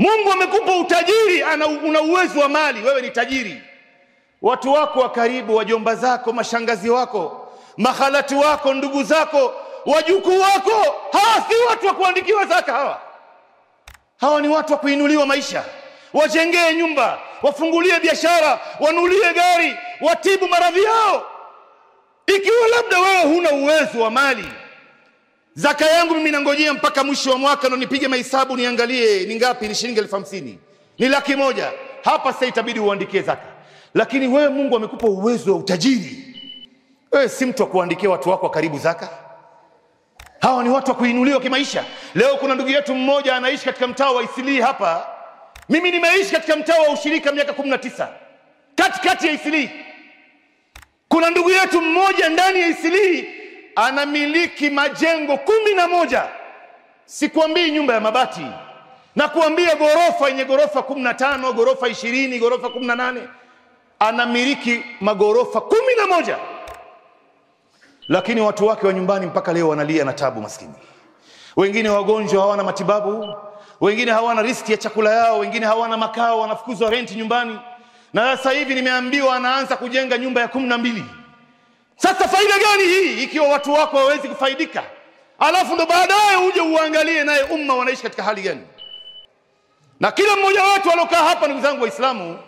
Mungu amekupa utajiri, una uwezo wa mali, wewe ni tajiri. Watu wako wa karibu, wajomba zako, mashangazi wako, mahalati wako, ndugu zako, wajukuu wako, hawa si watu wa kuandikiwa zaka. Hawa ni watu wa kuinuliwa maisha. Wajengee nyumba, wafungulie biashara, wanulie gari, watibu maradhi yao. Ikiwa labda wewe huna uwezo wa mali, zaka yangu mimi nangojea mpaka mwisho wa mwaka ndo nipige mahesabu niangalie ni ngapi, ni shilingi 50,000, ni 100,000. Hapa sasa itabidi uandikie zaka. Lakini wewe Mungu amekupa uwezo wa utajiri, wewe si mtu wa kuandikia watu wako wa karibu zaka. Hawa ni watu wa kuinuliwa kimaisha. Leo kuna ndugu yetu mmoja anaishi katika mtaa wa Isili hapa. Mimi nimeishi katika mtaa wa Ushirika miaka 19, katikati ya Isili. Kuna ndugu yetu mmoja ndani ya Isili anamiliki majengo 11. Sikwambii nyumba ya mabati, na kuambia ghorofa yenye ghorofa 15, ghorofa 20, ghorofa 18. Anamiliki magorofa 11. Lakini watu wake wa nyumbani mpaka leo wanalia na tabu, maskini. Wengine wagonjwa, hawana matibabu, wengine hawana riski ya chakula yao, wengine hawana makao, wanafukuzwa renti nyumbani. Na sasa hivi nimeambiwa anaanza kujenga nyumba ya 12. Sasa faida gani hii ikiwa watu wako hawawezi kufaidika? Alafu ndo baadaye uje uangalie naye umma wanaishi katika hali gani. Na kila mmoja wetu alokaa hapa, ndugu zangu Waislamu,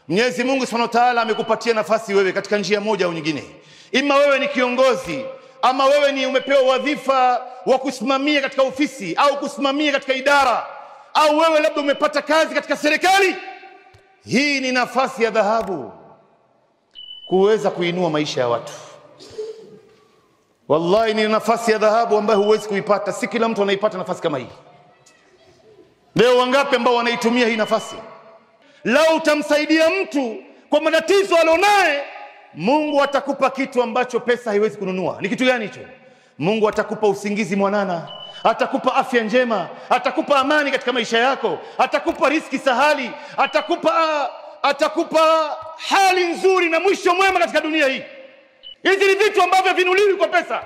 Mwenyezi Mungu Subhanahu wa Ta'ala amekupatia nafasi wewe katika njia moja au nyingine. Ima wewe ni kiongozi, ama wewe ni umepewa wadhifa wa kusimamia katika ofisi au kusimamia katika idara, au wewe labda umepata kazi katika serikali. Hii ni nafasi ya dhahabu kuweza kuinua maisha ya watu. Wallahi ni nafasi ya dhahabu ambayo huwezi kuipata. Si kila mtu anaipata nafasi kama hii. Leo wangapi ambao wanaitumia hii nafasi? Lau utamsaidia mtu kwa matatizo alionaye, Mungu atakupa kitu ambacho pesa haiwezi kununua. Ni kitu gani hicho? Mungu atakupa usingizi mwanana, atakupa afya njema, atakupa amani katika maisha yako, atakupa riziki sahali, atakupa hali nzuri na mwisho mwema katika dunia hii. Hizi ni vitu ambavyo vinuliwi kwa pesa.